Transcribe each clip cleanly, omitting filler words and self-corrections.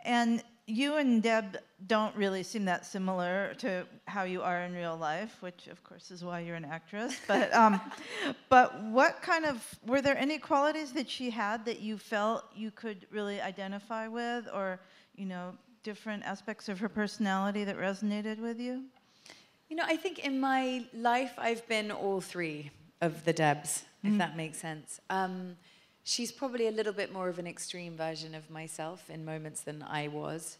And you and Deb don't really seem that similar to how you are in real life, which of course is why you're an actress. But what kind of, were there any qualities that she had that you felt you could really identify with, or, you know, different aspects of her personality that resonated with you? You know, I think in my life I've been all three of the Debs, if that makes sense. She's probably a little bit more of an extreme version of myself in moments than I was.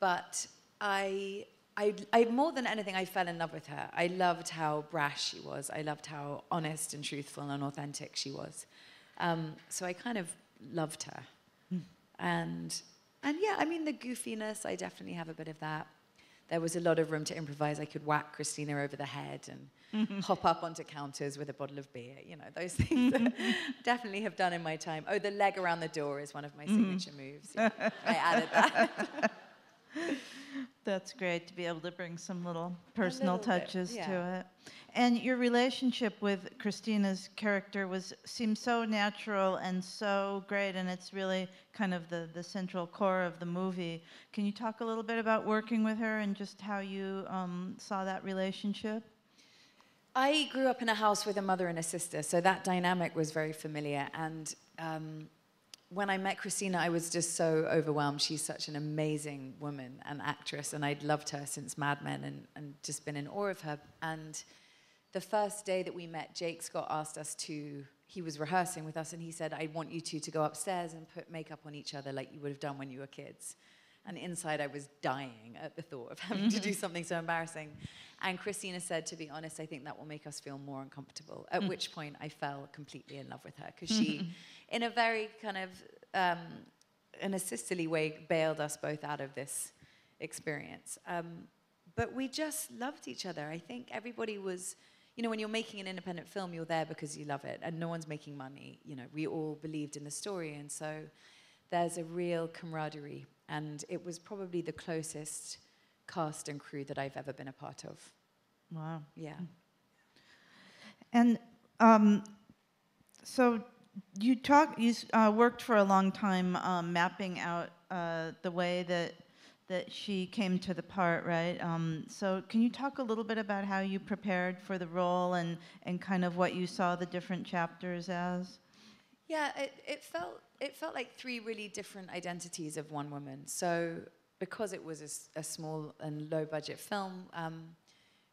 But I more than anything, I fell in love with her. I loved how brash she was. I loved how honest and truthful and authentic she was. So I kind of loved her. And yeah, I mean, the goofiness, I definitely have a bit of that. There was a lot of room to improvise. I could whack Christina over the head and hop up onto counters with a bottle of beer. You know, those things that I definitely have done in my time. Oh, the leg around the door is one of my signature moves. Yeah, I added that. That's great to be able to bring some little personal touches bit, yeah. to it. And your relationship with Christina's character seemed so natural and so great, and it's really kind of the central core of the movie. Can you talk a little bit about working with her and just how you saw that relationship? I grew up in a house with a mother and a sister, so that dynamic was very familiar. And when I met Christina, I was just so overwhelmed. She's such an amazing woman and actress, and I'd loved her since Mad Men and just been in awe of her. And the first day that we met, Jake Scott asked us he was rehearsing with us, and he said, I want you two to go upstairs and put makeup on each other like you would have done when you were kids. And inside I was dying at the thought of having to do something so embarrassing. And Christina said, to be honest, I think that will make us feel more uncomfortable. At which point I fell completely in love with her, because she, in a very kind of, in a sisterly way, bailed us both out of this experience. But we just loved each other. I think everybody was, you know, when you're making an independent film, you're there because you love it, and no one's making money. You know, we all believed in the story, and so there's a real camaraderie. And it was probably the closest cast and crew that I've ever been a part of. Wow. Yeah. And so you worked for a long time mapping out the way that she came to the part, right? So can you talk a little bit about how you prepared for the role and kind of what you saw the different chapters as? Yeah, it felt like three really different identities of one woman. So because it was a small and low-budget film,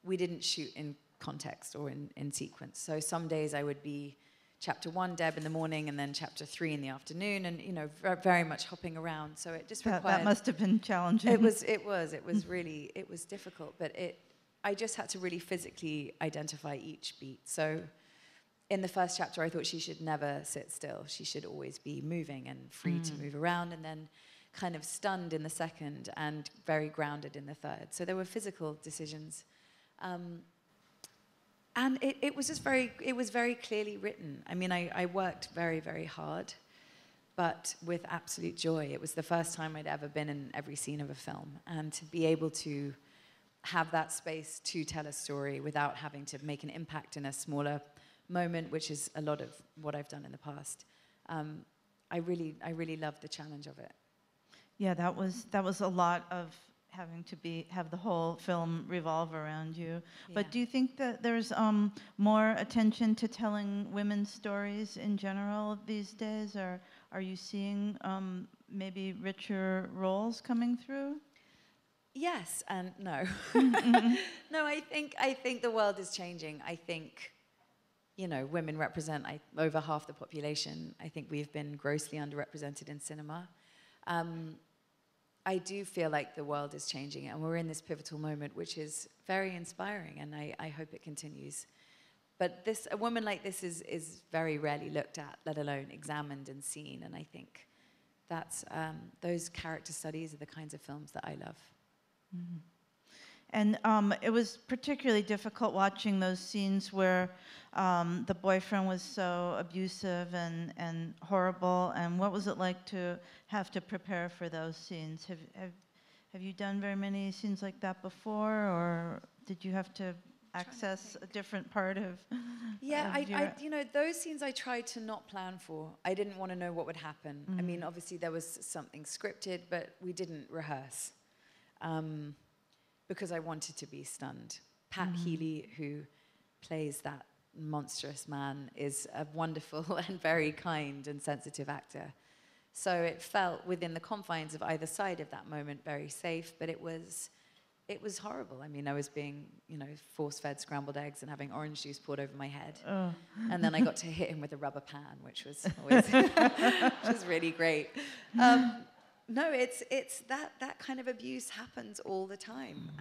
we didn't shoot in context or in sequence. So some days I would be chapter 1, Deb, in the morning, and then chapter 3 in the afternoon, and, you know, very much hopping around. So it just required... That must have been challenging. It was really difficult, but I just had to really physically identify each beat. So in the first chapter, I thought she should never sit still. She should always be moving and free to move around, and then kind of stunned in the second and very grounded in the third. So there were physical decisions. And it was just very clearly written. I mean, I worked very, very hard, but with absolute joy. It was the first time I'd ever been in every scene of a film. And to be able to have that space to tell a story without having to make an impact in a smaller moment, which is a lot of what I've done in the past. I really loved the challenge of it. Yeah, that was a lot of having to have the whole film revolve around you. Yeah. But do you think that there's more attention to telling women's stories in general these days, or are you seeing maybe richer roles coming through? Yes and no. No, I think the world is changing. I think, you know, women represent over half the population. I think we've been grossly underrepresented in cinema. I do feel like the world is changing, and we're in this pivotal moment, which is very inspiring, and I hope it continues. But a woman like this is very rarely looked at, let alone examined and seen, and I think that's those character studies are the kinds of films that I love. Mm-hmm. And it was particularly difficult watching those scenes where the boyfriend was so abusive and horrible. And what was it like to have to prepare for those scenes? Have you done very many scenes like that before, or did you have to access a different part of Yeah, of your... you know, those scenes I tried to not plan for. I didn't want to know what would happen. I mean, obviously there was something scripted, but we didn't rehearse because I wanted to be stunned. Pat Healy, who plays that monstrous man, is a wonderful and very kind and sensitive actor. So it felt within the confines of either side of that moment very safe, but it was horrible. I mean, I was being, you know, force-fed scrambled eggs and having orange juice poured over my head. Oh. And then I got to hit him with a rubber pan, which was always, which was really great. No, it's that kind of abuse happens all the time.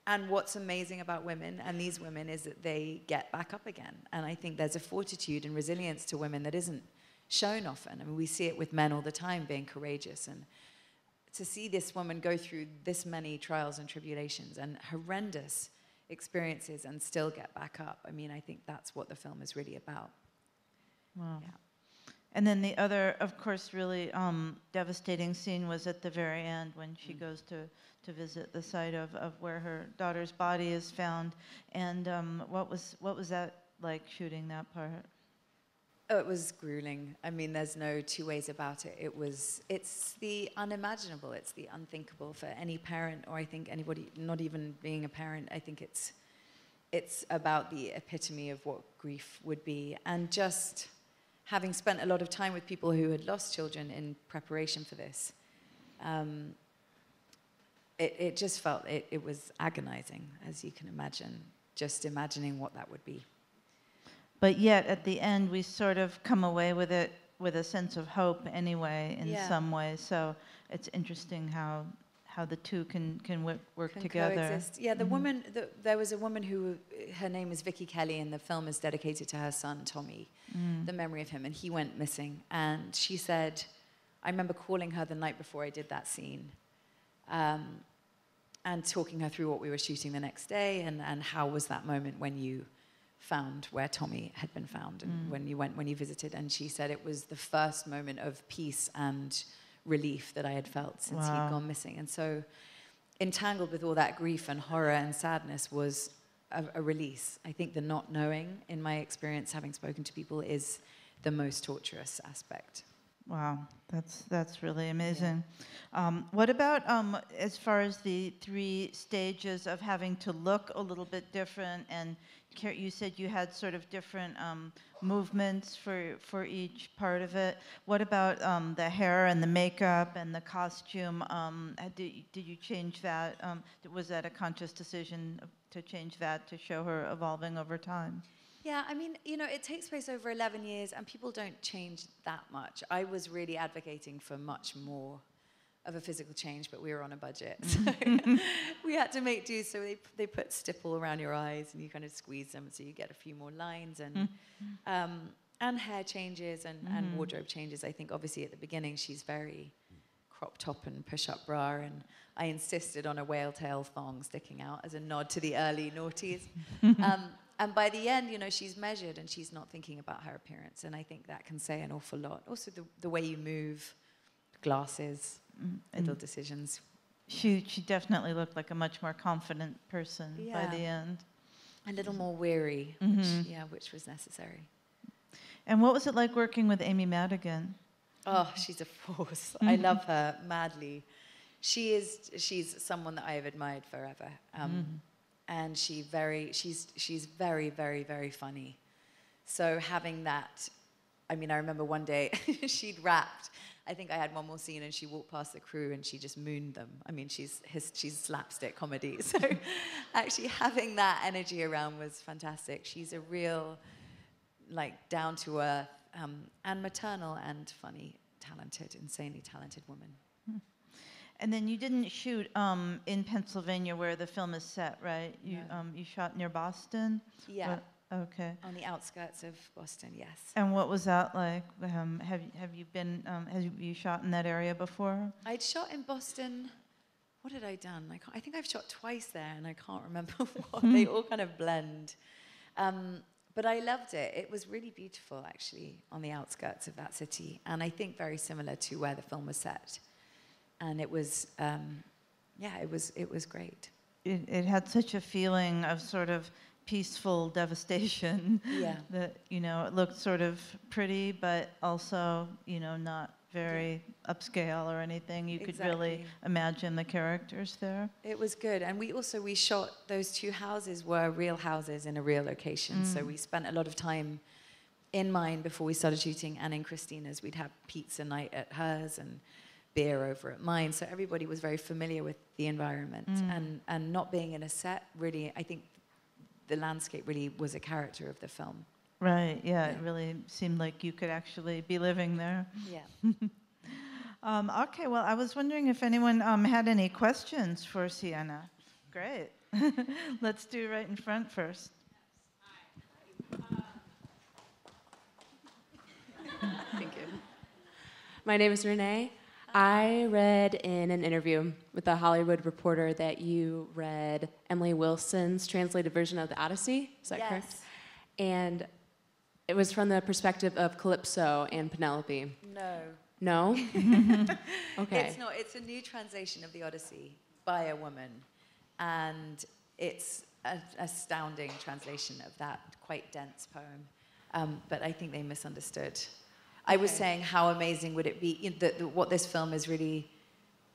And what's amazing about women and these women is that they get back up again. And I think there's a fortitude and resilience to women that isn't shown often. I mean, we see it with men all the time being courageous, and to see this woman go through this many trials and tribulations and horrendous experiences and still get back up. I mean, I think that's what the film is really about. Wow. Yeah. And then the other, of course, really devastating scene was at the very end when she goes to visit the site of where her daughter's body is found. And what was that like, shooting that part? Oh, it was grueling. I mean, there's no two ways about it. It's the unimaginable. It's the unthinkable for any parent, or I think anybody, not even being a parent. I think it's about the epitome of what grief would be. And just having spent a lot of time with people who had lost children in preparation for this, it just felt, it was agonizing, as you can imagine, just imagining what that would be. But yet, at the end, we sort of come away with it with a sense of hope anyway, in some way. So it's interesting how the two can work together. Coexist. Yeah, the woman, there was a woman who, her name is Vicky Kelly, and the film is dedicated to her son, Tommy, the memory of him, and he went missing. And she said, I remember calling her the night before I did that scene, and talking her through what we were shooting the next day, and how was that moment when you found where Tommy had been found, and when you visited. And she said it was the first moment of peace and relief that I had felt since he'd gone missing. And so entangled with all that grief and horror and sadness was a release. I think the not knowing, in my experience, having spoken to people, is the most torturous aspect. Wow, that's really amazing. Yeah. What about as far as the 3 stages of having to look a little bit different? And you said you had sort of different movements for each part of it. What about the hair and the makeup and the costume? Did you change that? Was that a conscious decision to change that to show her evolving over time? Yeah, I mean, you know, it takes place over 11 years, and people don't change that much. I was really advocating for much more of a physical change, but we were on a budget. So we had to make do, so they put stipple around your eyes, and you kind of squeeze them so you get a few more lines, and hair changes and wardrobe changes. I think, obviously, at the beginning, she's very crop top and push-up bra, and I insisted on a whale tail thong sticking out as a nod to the early noughties. And by the end, you know, she's measured and she's not thinking about her appearance. And I think that can say an awful lot. Also, the way you move, glasses, little decisions. She definitely looked like a much more confident person by the end. A little more weary, which was necessary. And what was it like working with Amy Madigan? Oh, she's a force. I love her madly. She's someone that I have admired forever. And she's very, very, very funny. So having that, I mean, I remember one day she'd rapped. I think I had one more scene, and she walked past the crew and she just mooned them. I mean, she's slapstick comedy. So actually having that energy around was fantastic. She's a real, like, down to earth and maternal and funny, talented, insanely talented woman. And then you didn't shoot in Pennsylvania where the film is set, right? You shot near Boston? Yeah. Okay. On the outskirts of Boston, yes. And what was that like? Have you shot in that area before? I'd shot in Boston. What had I done? I think I've shot twice there, and I can't remember what. They all kind of blend. But I loved it. It was really beautiful, actually, on the outskirts of that city, and I think very similar to where the film was set. And it was, it was great. it had such a feeling of sort of peaceful devastation. Yeah. That, you know, it looked sort of pretty, but also, you know, not very upscale or anything. You could really Exactly. imagine the characters there. It was good. And we shot, those 2 houses were real houses in a real location. So we spent a lot of time in mine before we started shooting, and in Christina's. We'd have pizza night at hers and beer over at mine. So everybody was very familiar with the environment. And not being in a set, really, I think the landscape really was a character of the film. Right, yeah, it really seemed like you could actually be living there. Yeah. Okay, well, I was wondering if anyone had any questions for Sienna. Great. Let's do right in front first. Thank you. My name is Renee. I read in an interview with a Hollywood Reporter that you read Emily Wilson's translated version of the Odyssey. Is that correct? And it was from the perspective of Calypso and Penelope. No. No? Okay. It's not. It's a new translation of the Odyssey by a woman. And it's an astounding translation of that quite dense poem. But I think they misunderstood. I was saying how amazing would it be, what this film is really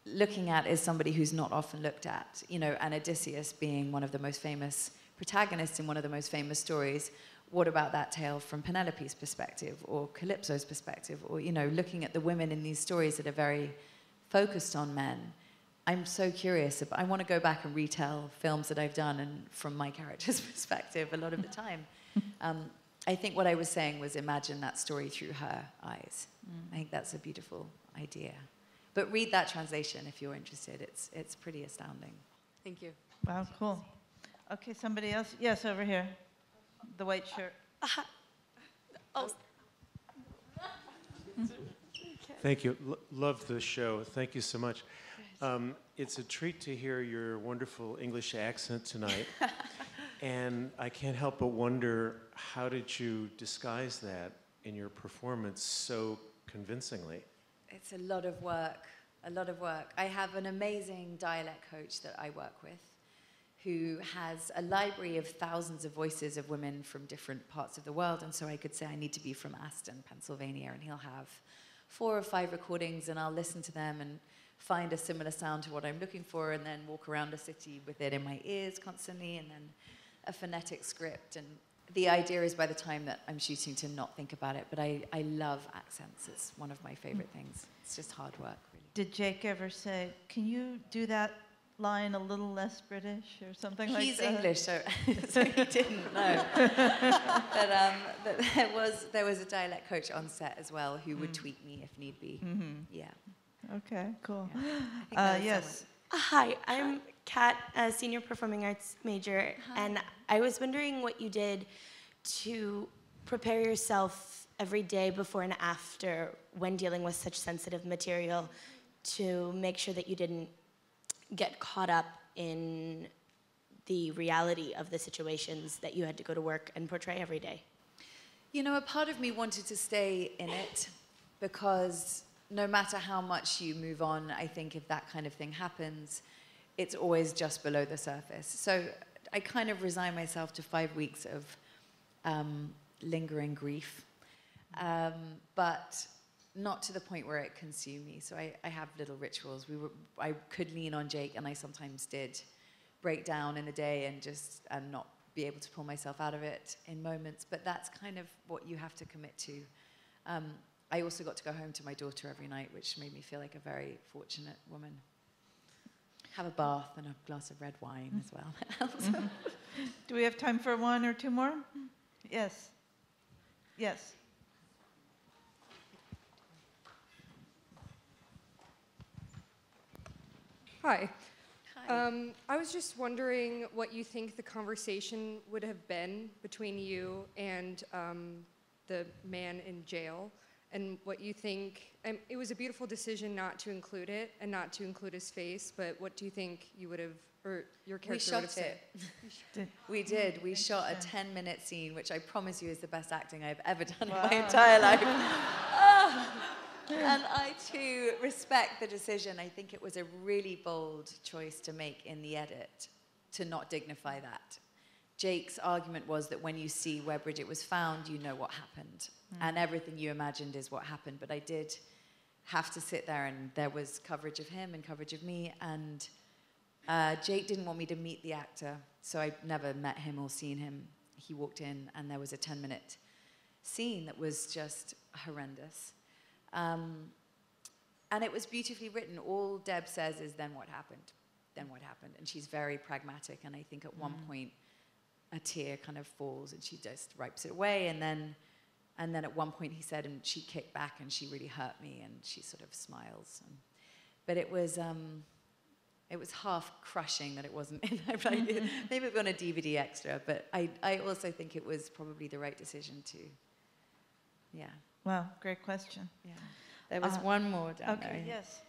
looking at is somebody who's not often looked at, you know, and Odysseus being one of the most famous protagonists in one of the most famous stories. What about that tale from Penelope's perspective or Calypso's perspective, or, you know, looking at the women in these stories that are very focused on men? I'm so curious. I want to go back and retell films that I've done and from my character's perspective a lot of the time. I think what I was saying was imagine that story through her eyes. I think that's a beautiful idea. But read that translation if you're interested. It's pretty astounding. Thank you. Wow, cool. Okay, somebody else? Yes, over here. The white shirt. Oh. Thank you. Love the show. Thank you so much. It's a treat to hear your wonderful English accent tonight. And I can't help but wonder, how did you disguise that in your performance so convincingly? It's a lot of work, a lot of work. I have an amazing dialect coach that I work with who has a library of thousands of voices of women from different parts of the world. And so I could say I need to be from Aston, Pennsylvania, and he'll have 4 or 5 recordings, and I'll listen to them and find a similar sound to what I'm looking for, and then walk around the city with it in my ears constantly, and then a phonetic script. And the idea is by the time that I'm shooting to not think about it, but I love accents. It's one of my favorite things. It's just hard work, really. Did Jake ever say, can you do that line a little less British or something like that? He's English, so he didn't know. But there was a dialect coach on set as well who would tweak me if need be. Yeah. Okay, cool. Yeah. Yes. Hi, I'm Kat, a senior performing arts major, and I was wondering what you did to prepare yourself every day before and after when dealing with such sensitive material to make sure that you didn't get caught up in the reality of the situations that you had to go to work and portray every day. You know, a part of me wanted to stay in it because no matter how much you move on, I think if that kind of thing happens, it's always just below the surface. So I kind of resigned myself to 5 weeks of lingering grief, but not to the point where it consumed me. So I have little rituals. I could lean on Jake, and I sometimes did break down in the day and not be able to pull myself out of it in moments. But that's kind of what you have to commit to. I also got to go home to my daughter every night, which made me feel like a very fortunate woman. Have a bath and a glass of red wine as well. Do we have time for 1 or 2 more? Yes. Yes. Hi. I was just wondering what you think the conversation would have been between you and the man in jail, and what you think. It was a beautiful decision not to include it and not to include his face, but what do you think you would have, or your character would have said? We did. We shot a 10-minute scene, which I promise you is the best acting I've ever done in my entire life. And I, too, respect the decision. I think it was a really bold choice to make in the edit to not dignify that. Jake's argument was that when you see where Bridget was found, you know what happened. And everything you imagined is what happened. But I did have to sit there, and there was coverage of him and coverage of me. And Jake didn't want me to meet the actor, so I never met him or seen him. He walked in, and there was a 10-minute scene that was just horrendous. And it was beautifully written. All Deb says is, then what happened? Then what happened? And she's very pragmatic, and I think at one point, a tear kind of falls, and she just wipes it away, and then at one point he said, and she kicked back, and she really hurt me, and she sort of smiles. But it was half crushing that it wasn't in there. Maybe it'd be on a DVD extra, but I also think it was probably the right decision to, yeah. Wow, great question. Yeah. There was one more down there. Okay, yes.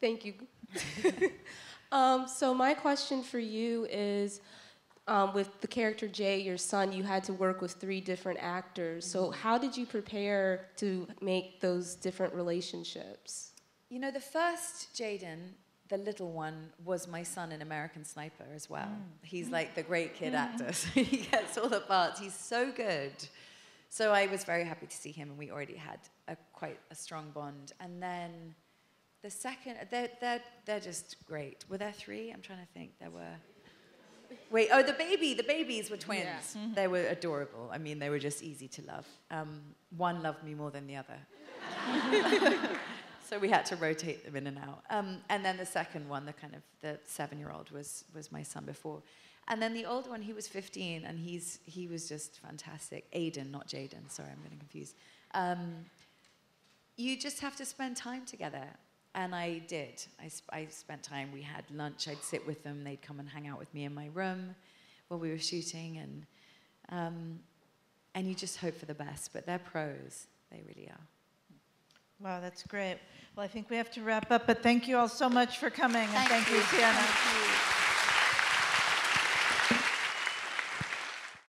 Thank you. So my question for you is, with the character Jay, your son, you had to work with 3 different actors. So how did you prepare to make those different relationships? You know, the first Jaden, the little one, was my son in American Sniper as well. He's like the great kid actor, so he gets all the parts. He's so good. So I was very happy to see him, and we already had quite a strong bond. And then the second, they're just great. Were there 3? I'm trying to think. There were. Wait, oh, the babies were twins. Yeah. They were adorable. I mean, they were just easy to love. One loved me more than the other. So we had to rotate them in and out. And then the second one, the 7-year-old, was my son before. And then the older one, he was 15, and he was just fantastic. Aiden, not Jaden. Sorry, I'm getting confused. You just have to spend time together. And I did. I spent time. We had lunch. I'd sit with them. They'd come and hang out with me in my room while we were shooting. And you just hope for the best. But they're pros. They really are. Wow, that's great. Well, I think we have to wrap up, but thank you all so much for coming. And thank you, Sienna. Thank you.